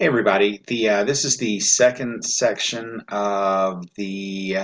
Hey everybody, this is the second section of the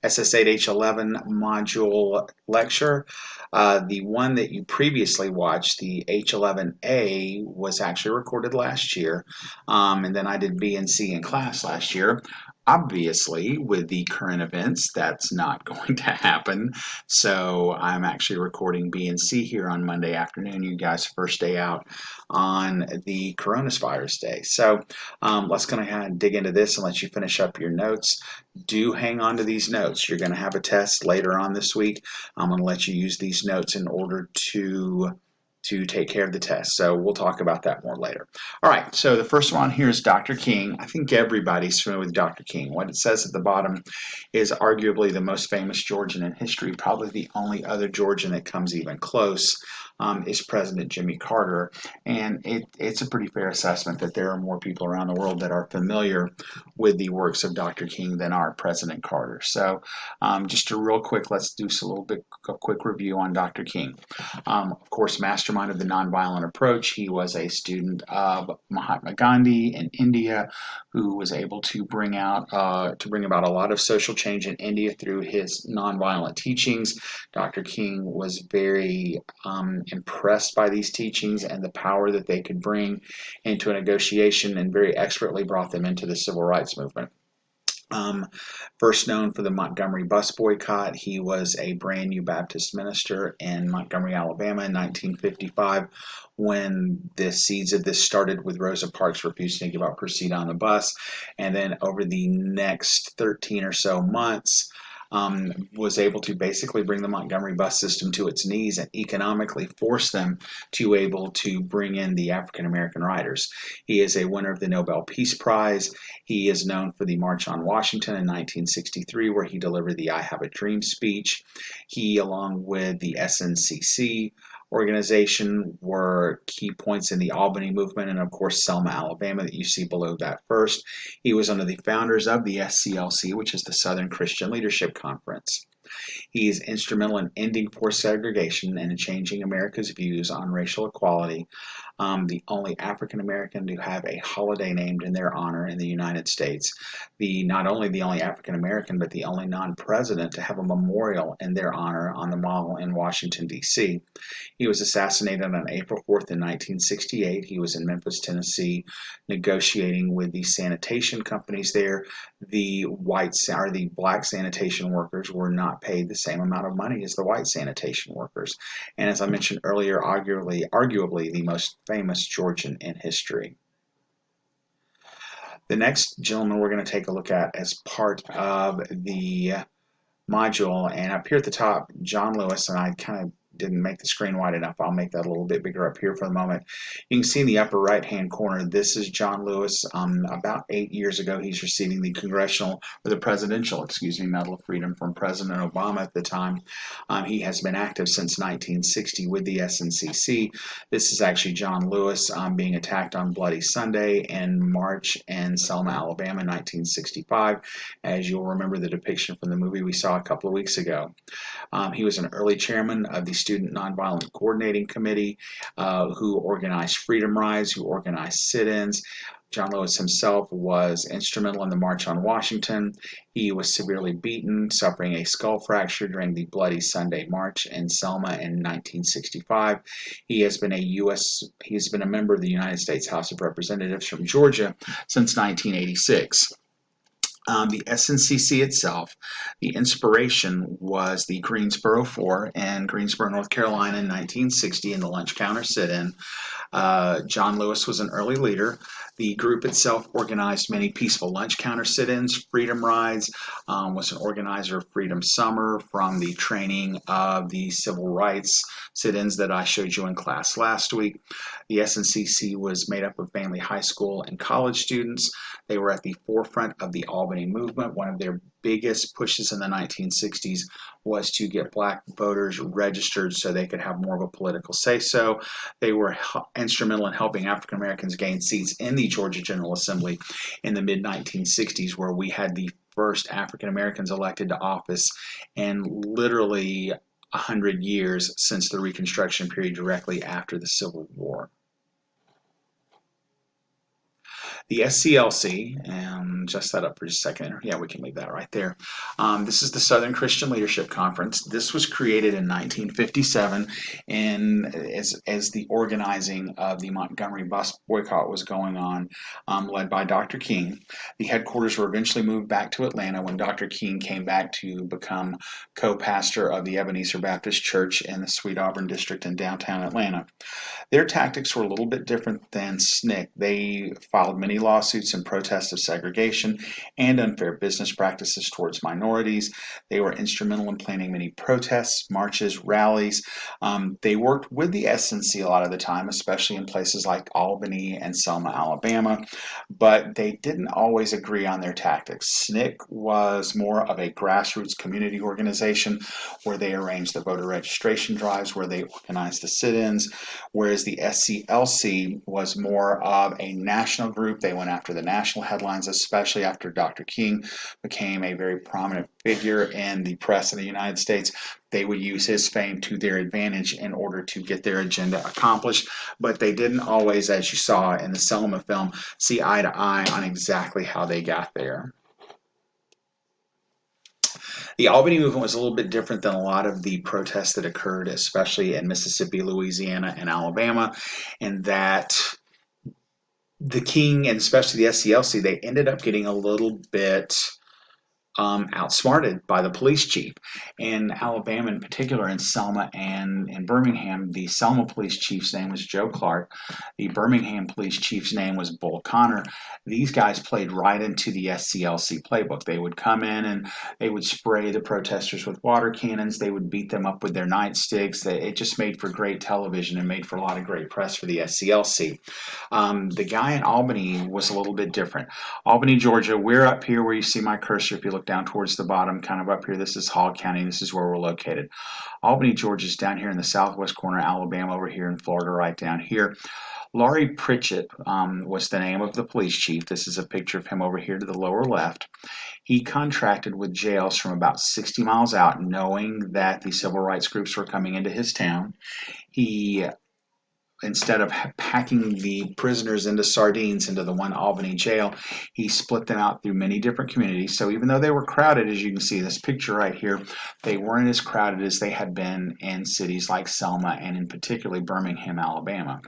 SS8H11 module lecture. The one that you previously watched, the H11A, was actually recorded last year, and then I did B and C in class last year. Obviously, with the current events, that's not going to happen. So I'm actually recording B and C here on Monday afternoon, you guys' first day out on the coronavirus day. So let's go ahead and dig into this and let you finish up your notes. Do hang on to these notes. You're going to have a test later on this week. I'm going to let you use these notes in order to take care of the test. So we'll talk about that more later. All right, so the first one here is Dr. King. I think everybody's familiar with Dr. King. What it says at the bottom is arguably the most famous Georgian in history. Probably the only other Georgian that comes even close is President Jimmy Carter. And it's a pretty fair assessment that there are more people around the world that are familiar with the works of Dr. King than are President Carter. So just a real quick, let's do a little bit of quick review on Dr. King. Of course, mastermind of the nonviolent approach. He was a student of Mahatma Gandhi in India, who was able to bring about a lot of social change in India through his nonviolent teachings. Dr. King was very impressed by these teachings and the power that they could bring into a negotiation, and very expertly brought them into the civil rights movement. First known for the Montgomery bus boycott, he was a brand new Baptist minister in Montgomery, Alabama in 1955 when the seeds of this started with Rosa Parks refusing to give up her seat on the bus. And then over the next 13 or so months, was able to basically bring the Montgomery bus system to its knees and economically force them to able to bring in the African American riders. He is a winner of the Nobel Peace Prize. He is known for the March on Washington in 1963, where he delivered the I Have a Dream speech. He, along with the SNCC organization, were key points in the Albany movement, and of course Selma, Alabama, that you see below that first. He was one of the founders of the SCLC, which is the Southern Christian Leadership Conference. He is instrumental in ending forced segregation and in changing America's views on racial equality. The only African American to have a holiday named in their honor in the United States. Not only the only African American, but the only non-president to have a memorial in their honor on the Mall in Washington, D.C. He was assassinated on April 4th in 1968. He was in Memphis, Tennessee, negotiating with the sanitation companies there. The black sanitation workers were not paid the same amount of money as the white sanitation workers. And as I mentioned earlier, arguably the most famous Georgian in history. The next gentleman we're going to take a look at as part of the module, and up here at the top, John Lewis, and I kind of didn't make the screen wide enough. I'll make that a little bit bigger up here for the moment. You can see in the upper right hand corner, this is John Lewis. About 8 years ago, he's receiving the presidential Medal of Freedom from President Obama at the time. He has been active since 1960 with the SNCC. This is actually John Lewis being attacked on Bloody Sunday in March in Selma, Alabama in 1965, as you'll remember the depiction from the movie we saw a couple of weeks ago. He was an early chairman of the Student Nonviolent Coordinating Committee, who organized freedom rides, who organized sit-ins. John Lewis himself was instrumental in the March on Washington. He was severely beaten, suffering a skull fracture during the Bloody Sunday March in Selma in 1965. He has been a member of the United States House of Representatives from Georgia since 1986. The SNCC itself, the inspiration was the Greensboro Four in Greensboro, North Carolina in 1960 in the lunch counter sit-in. John Lewis was an early leader. The group itself organized many peaceful lunch counter sit-ins, freedom rides, was an organizer of Freedom Summer from the training of the civil rights sit-ins that I showed you in class last week. The SNCC was made up of mainly high school and college students. They were at the forefront of the Albany movement. One of their biggest pushes in the 1960s was to get black voters registered so they could have more of a political say-so. They were instrumental in helping African Americans gain seats in the Georgia General Assembly in the mid-1960s, where we had the first African Americans elected to office in literally 100 years since the Reconstruction period directly after the Civil War. The SCLC, and just that up for just a second. Yeah, we can leave that right there. This is the Southern Christian Leadership Conference. This was created in 1957, and as the organizing of the Montgomery bus boycott was going on, led by Dr. King. The headquarters were eventually moved back to Atlanta when Dr. King came back to become co-pastor of the Ebenezer Baptist Church in the Sweet Auburn district in downtown Atlanta. Their tactics were a little bit different than SNCC. They filed many lawsuits in protest of segregation and unfair business practices towards minorities. They were instrumental in planning many protests, marches, rallies. They worked with the SNC a lot of the time, especially in places like Albany and Selma, Alabama, but they didn't always agree on their tactics. SNCC was more of a grassroots community organization where they arranged the voter registration drives, where they organized the sit-ins, whereas the SCLC was more of a national group. They went after the national headlines, especially after Dr. King became a very prominent figure in the press in the United States. They would use his fame to their advantage in order to get their agenda accomplished, but they didn't always, as you saw in the Selma film, see eye to eye on exactly how they got there. The Albany movement was a little bit different than a lot of the protests that occurred, especially in Mississippi, Louisiana, and Alabama, in that the King and especially the SCLC, they ended up getting a little bit outsmarted by the police chief. In Alabama, in particular, in Selma and in Birmingham, the Selma police chief's name was Joe Clark. The Birmingham police chief's name was Bull Connor. These guys played right into the SCLC playbook. They would come in and they would spray the protesters with water cannons. They would beat them up with their nightsticks. It just made for great television and made for a lot of great press for the SCLC. The guy in Albany was a little bit different. Albany, Georgia, we're up here where you see my cursor. If you look down towards the bottom, kind of up here, this is Hall County. This is where we're located. Albany, Georgia is down here in the southwest corner. Alabama over here in Florida, right down here. Laurie Pritchett was the name of the police chief. This is a picture of him over here to the lower left. He contracted with jails from about 60 miles out, knowing that the civil rights groups were coming into his town. He, instead of packing the prisoners into sardines into the one Albany jail, he split them out through many different communities. So even though they were crowded, as you can see this picture right here, they weren't as crowded as they had been in cities like Selma and in particularly Birmingham, Alabama.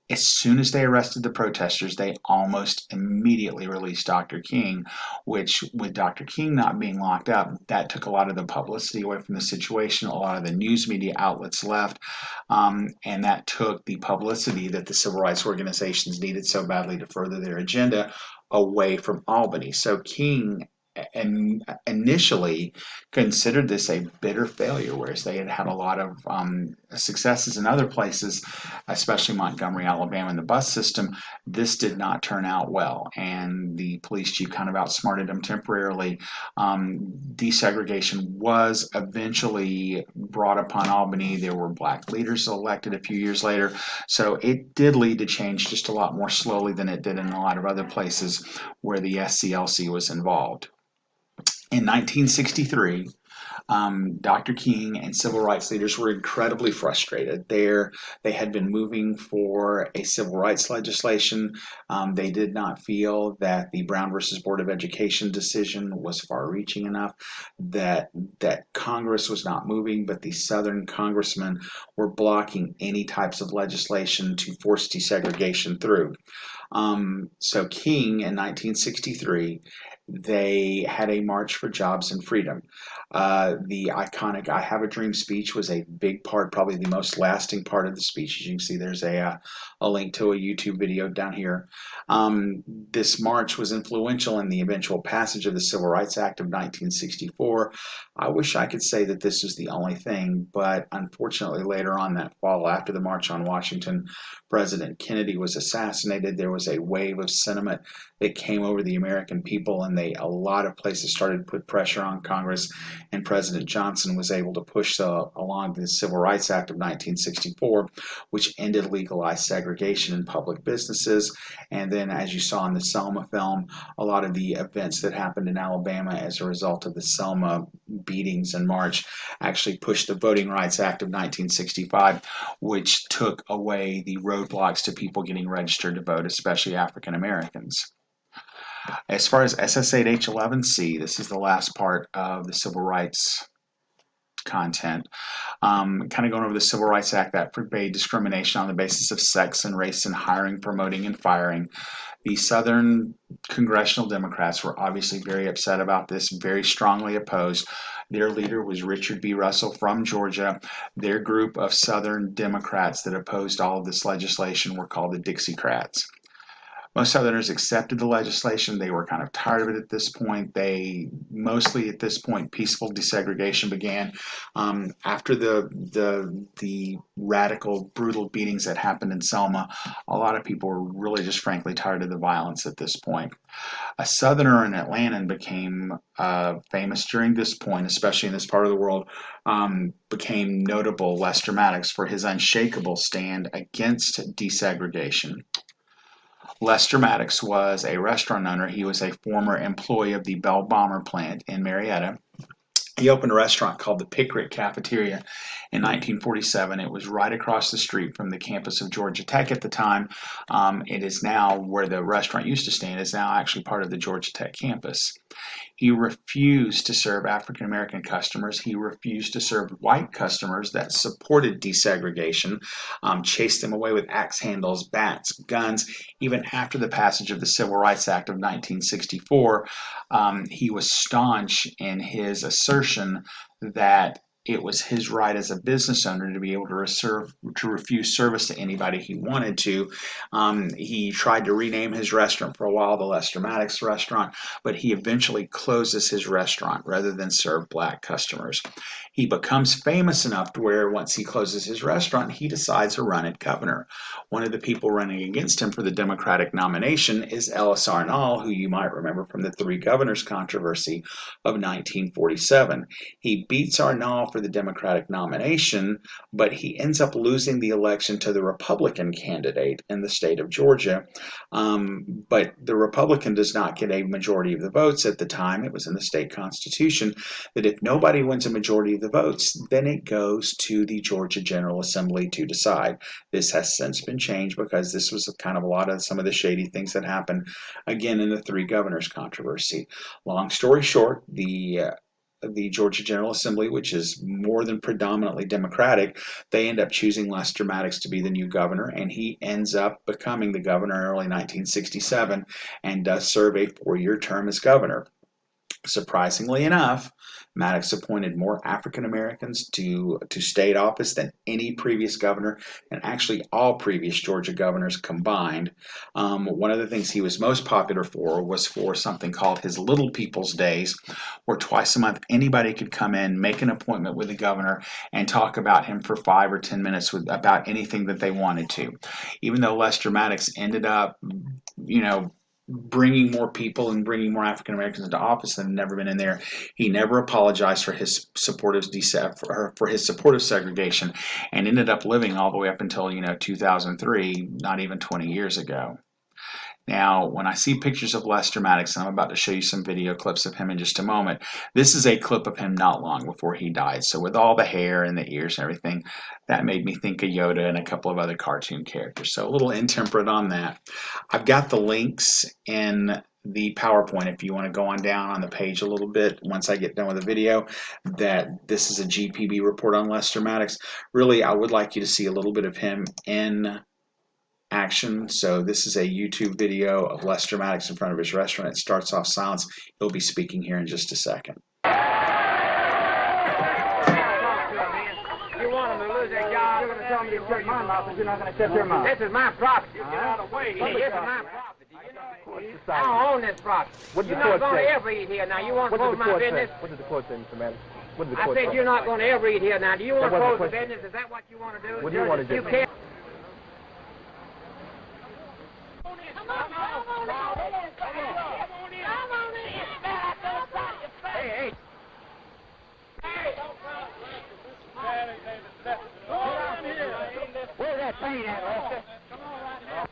As soon as they arrested the protesters, they almost immediately released Dr. King, which, with Dr. King not being locked up, that took a lot of the publicity away from the situation. A lot of the news media outlets left, and that took the publicity that the civil rights organizations needed so badly to further their agenda away from Albany. So King initially considered this a bitter failure, whereas they had had a lot of successes in other places, especially Montgomery, Alabama, and the bus system. This did not turn out well, and the police chief kind of outsmarted them temporarily. Desegregation was eventually brought upon Albany. There were black leaders elected a few years later, so it did lead to change just a lot more slowly than it did in a lot of other places where the SCLC was involved. In 1963, Dr. King and civil rights leaders were incredibly frustrated. They had been moving for a civil rights legislation. They did not feel that the Brown versus Board of Education decision was far-reaching enough, that Congress was not moving, but the Southern congressmen were blocking any types of legislation to force desegregation through. So King in 1963, they had a March for Jobs and Freedom. The iconic I Have a Dream speech was a big part, probably the most lasting part of the speech. As you can see, there's a link to a YouTube video down here. This march was influential in the eventual passage of the Civil Rights Act of 1964. I wish I could say that this was the only thing, but unfortunately later on that fall, after the March on Washington, President Kennedy was assassinated. There was a wave of sentiment that came over the American people, and when a lot of places started to put pressure on Congress, and President Johnson was able to push along the Civil Rights Act of 1964, which ended legalized segregation in public businesses. And then, as you saw in the Selma film, a lot of the events that happened in Alabama as a result of the Selma beatings in March actually pushed the Voting Rights Act of 1965, which took away the roadblocks to people getting registered to vote, especially African Americans. As far as SS8H11C, this is the last part of the civil rights content. Kind of going over the Civil Rights Act that forbade discrimination on the basis of sex and race in hiring, promoting, and firing. The Southern congressional Democrats were obviously very upset about this, very strongly opposed. Their leader was Richard B. Russell from Georgia. Their group of Southern Democrats that opposed all of this legislation were called the Dixiecrats. Most Southerners accepted the legislation. They were kind of tired of it at this point. Mostly at this point, peaceful desegregation began. After the radical, brutal beatings that happened in Selma, a lot of people were really just frankly tired of the violence at this point. A Southerner in Atlanta became famous during this point, especially in this part of the world, became notable, Lester Maddox, for his unshakable stand against desegregation. Lester Maddox was a restaurant owner. He was a former employee of the Bell Bomber plant in Marietta. He opened a restaurant called the Pickerick Cafeteria in 1947. It was right across the street from the campus of Georgia Tech at the time. It is now, where the restaurant used to stand, is now actually part of the Georgia Tech campus. He refused to serve African American customers. He refused to serve white customers that supported desegregation, chased them away with axe handles, bats, guns. Even after the passage of the Civil Rights Act of 1964, he was staunch in his assertion that it was his right as a business owner to be able to refuse service to anybody he wanted to. He tried to rename his restaurant for a while, the Lester Maddox Restaurant, but he eventually closes his restaurant rather than serve black customers. He becomes famous enough to where once he closes his restaurant, he decides to run at governor. One of the people running against him for the Democratic nomination is Ellis Arnall, who you might remember from the Three Governors controversy of 1947. He beats Arnall for the Democratic nomination, but he ends up losing the election to the Republican candidate in the state of Georgia. But the Republican does not get a majority of the votes at the time. It was in the state constitution that if nobody wins a majority of the votes, then it goes to the Georgia General Assembly to decide. This has since been changed because this was kind of a lot of some of the shady things that happened again in the Three Governors controversy. Long story short, the Georgia General Assembly, which is more than predominantly Democratic, they end up choosing Lester Maddox to be the new governor, and he ends up becoming the governor in early 1967 and does serve a 4-year term as governor. Surprisingly enough, Maddox appointed more African Americans to state office than any previous governor, and actually all previous Georgia governors combined. One of the things he was most popular for was for something called his Little People's Days, where twice a month anybody could come in, make an appointment with the governor, and talk about him for 5 or 10 minutes about anything that they wanted to. Even though Lester Maddox ended up, bringing more people and bringing more African Americans into office than had never been in there, he never apologized for his support of segregation, and ended up living all the way up until 2003, not even 20 years ago. Now, when I see pictures of Lester Maddox, and I'm about to show you some video clips of him in just a moment, this is a clip of him not long before he died. So with all the hair and the ears and everything, that made me think of Yoda and a couple of other cartoon characters. So a little intemperate on that. I've got the links in the PowerPoint if you want to go on down on the page a little bit once I get done with the video, that this is a GPB report on Lester Maddox. Really, I would like you to see a little bit of him in action. So this is a YouTube video of Lester Maddox in front of his restaurant. It starts off silence. He'll be speaking here in just a second. You want him to lose their job? You're going to tell me to shut my mouth, but you're not going to shut your mouth. This is my property. You get out of the way. This is my property. I own this property. You're not going to ever eat here now. You want to close my business? What did the court say, Mr. Maddox? What did the I court said say? you're not going to ever eat here now. Do you want to close the question. business? Is that what you want to do? What do you want to do? You can't. say that, Lester. Come on right now.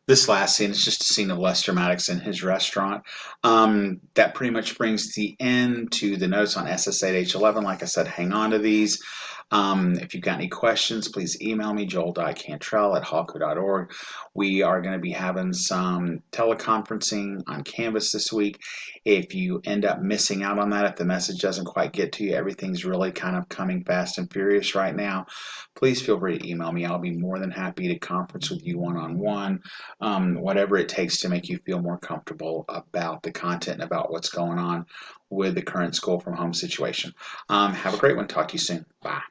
This last scene is just a scene of Lester Maddox in his restaurant. That pretty much brings the end to the notes on SS8H11. Like I said, hang on to these. If you've got any questions, please email me, joel.cantrell@hawco.org. We are going to be having some teleconferencing on Canvas this week. If you end up missing out on that, if the message doesn't quite get to you, everything's really kind of coming fast and furious right now, please feel free to email me. I'll be more than happy to conference with you one-on-one, whatever it takes to make you feel more comfortable about the content and about what's going on with the current school from home situation. Have a great one. Talk to you soon. Bye.